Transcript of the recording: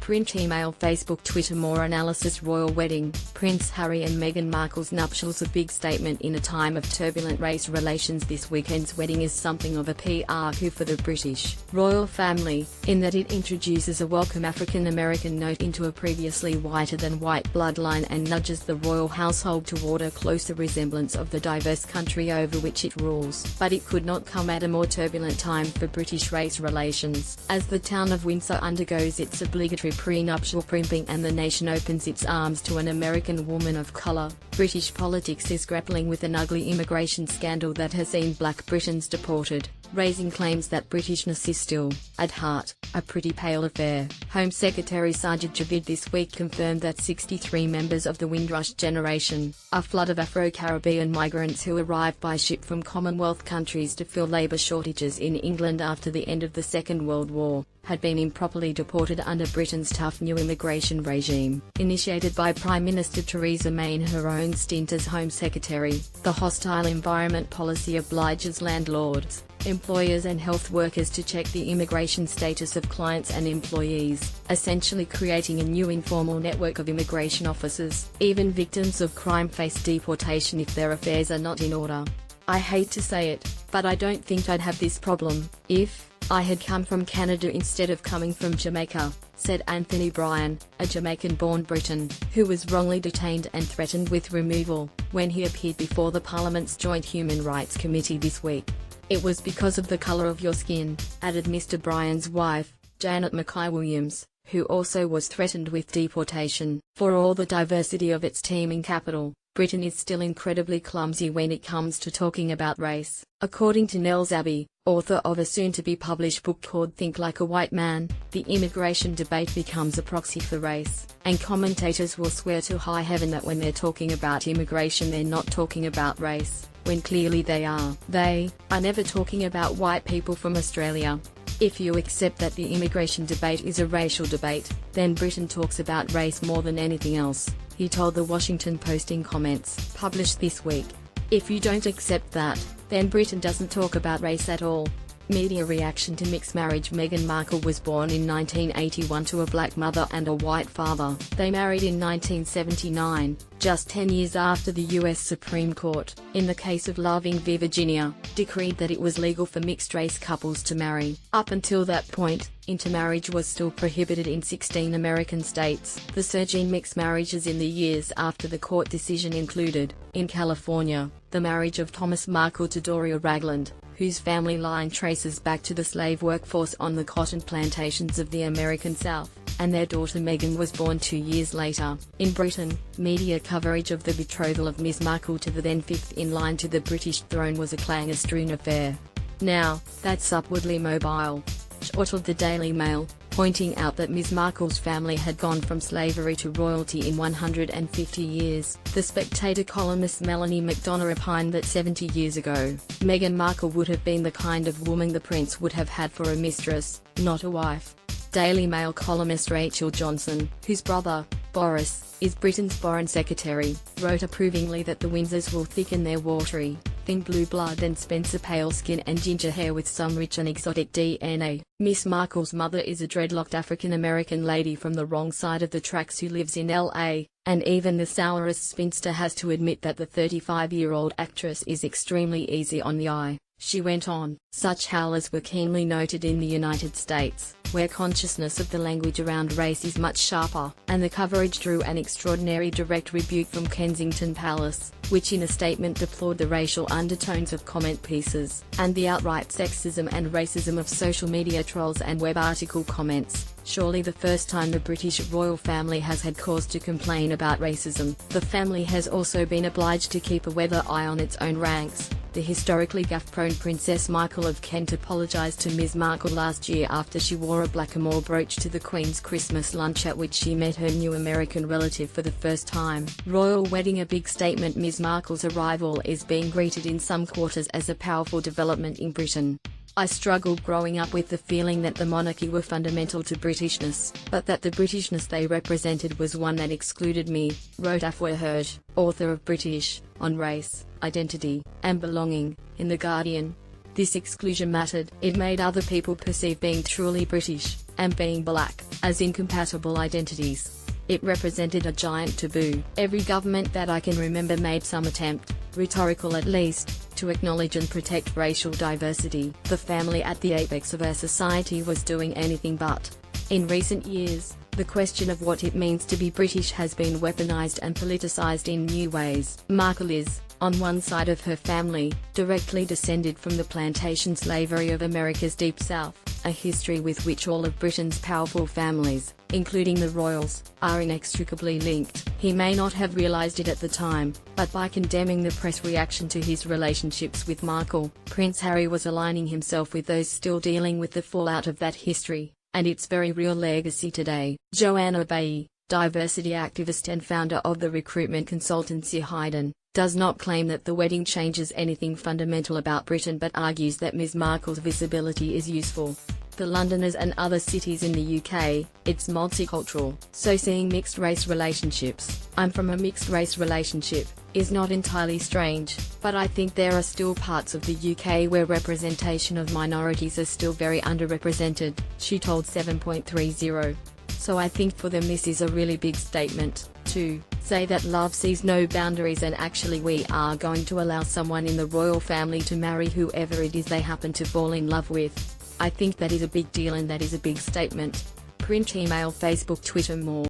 Print, email, Facebook, Twitter. More analysis. Royal wedding. Prince Harry and Meghan Markle's nuptials, a big statement in a time of turbulent race relations. This weekend's wedding is something of a PR coup for the British royal family, in that it introduces a welcome African-American note into a previously whiter-than-white bloodline and nudges the royal household toward a closer resemblance of the diverse country over which it rules. But it could not come at a more turbulent time for British race relations, as the town of Windsor undergoes its obligatory prenuptial primping and the nation opens its arms to an American woman of colour. British politics is grappling with an ugly immigration scandal that has seen black Britons deported, raising claims that Britishness is still, at heart, a pretty pale affair. Home Secretary Sajid Javid this week confirmed that 63 members of the Windrush generation, a flood of Afro-Caribbean migrants who arrived by ship from Commonwealth countries to fill labour shortages in England after the end of the Second World War, had been improperly deported under Britain's tough new immigration regime. Initiated by Prime Minister Theresa May in her own stint as Home Secretary, the hostile environment policy obliges landlords, employers and health workers to check the immigration status of clients and employees, essentially creating a new informal network of immigration officers. Even victims of crime face deportation if their affairs are not in order. I hate to say it, but I don't think I'd have this problem if I had come from Canada instead of coming from Jamaica, said Anthony Bryan, a Jamaican-born Briton, who was wrongly detained and threatened with removal, when he appeared before the Parliament's Joint Human Rights Committee this week. It was because of the colour of your skin, added Mr. Bryan's wife, Janet Mackay-Williams, who also was threatened with deportation. For all the diversity of its teeming capital, Britain is still incredibly clumsy when it comes to talking about race. According to Nels Abbey, author of a soon-to-be-published book called Think Like a White Man, the immigration debate becomes a proxy for race, and commentators will swear to high heaven that when they're talking about immigration they're not talking about race, when clearly they are. They are never talking about white people from Australia. If you accept that the immigration debate is a racial debate, then Britain talks about race more than anything else, he told the Washington Post in comments published this week. If you don't accept that, then Britain doesn't talk about race at all. Media reaction to mixed marriage. Meghan Markle was born in 1981 to a black mother and a white father. They married in 1979, just 10 years after the U.S. Supreme Court, in the case of Loving v. Virginia, decreed that it was legal for mixed-race couples to marry. Up until that point, intermarriage was still prohibited in 16 American states. The surge in mixed marriages in the years after the court decision included, in California, the marriage of Thomas Markle to Doria Ragland, whose family line traces back to the slave workforce on the cotton plantations of the American South, and their daughter Meghan was born 2 years later. In Britain, media coverage of the betrothal of Ms. Markle to the then fifth in line to the British throne was a clanger-strewn affair. Now, that's upwardly mobile, chortled the Daily Mail, pointing out that Ms. Markle's family had gone from slavery to royalty in 150 years. The Spectator columnist Melanie McDonough opined that 70 years ago, Meghan Markle would have been the kind of woman the prince would have had for a mistress, not a wife. Daily Mail columnist Rachel Johnson, whose brother, Boris, is Britain's Foreign Secretary, wrote approvingly that the Windsors will thicken their watery, thin blue blood and Spencer pale skin and ginger hair with some rich and exotic DNA. Miss Markle's mother is a dreadlocked African-American lady from the wrong side of the tracks who lives in LA, and even the sourest spinster has to admit that the 35-year-old actress is extremely easy on the eye. She went on. Such howlers were keenly noted in the United States, where consciousness of the language around race is much sharper, and the coverage drew an extraordinary direct rebuke from Kensington Palace, which in a statement deplored the racial undertones of comment pieces, and the outright sexism and racism of social media trolls and web article comments. Surely the first time the British royal family has had cause to complain about racism. The family has also been obliged to keep a weather eye on its own ranks. The historically gaffe-prone Princess Michael of Kent apologised to Ms. Markle last year after she wore a blackamoor brooch to the Queen's Christmas lunch at which she met her new American relative for the first time. Royal wedding, a big statement. Ms. Markle's arrival is being greeted in some quarters as a powerful development in Britain. I struggled growing up with the feeling that the monarchy were fundamental to Britishness, but that the Britishness they represented was one that excluded me, wrote Afua Hirsch, author of British, on Race, Identity, and Belonging, in The Guardian. This exclusion mattered. It made other people perceive being truly British, and being black, as incompatible identities. It represented a giant taboo. Every government that I can remember made some attempt, rhetorical at least, to acknowledge and protect racial diversity. The family at the apex of our society was doing anything but. In recent years, the question of what it means to be British has been weaponized and politicized in new ways. Markle is, on one side of her family, directly descended from the plantation slavery of America's Deep South, a history with which all of Britain's powerful families, including the royals, are inextricably linked. He may not have realized it at the time, but by condemning the press reaction to his relationships with Markle, Prince Harry was aligning himself with those still dealing with the fallout of that history, and its very real legacy today. Joanna Bailey, diversity activist and founder of the recruitment consultancy Hayden, does not claim that the wedding changes anything fundamental about Britain but argues that Ms Markle's visibility is useful. For Londoners and other cities in the UK, it's multicultural, so seeing mixed-race relationships, I'm from a mixed-race relationship, is not entirely strange, but I think there are still parts of the UK where representation of minorities are still very underrepresented, she told 7.30. So I think for them this is a really big statement, to say that love sees no boundaries and actually we are going to allow someone in the royal family to marry whoever it is they happen to fall in love with. I think that is a big deal and that is a big statement. Print, email, Facebook, Twitter, more.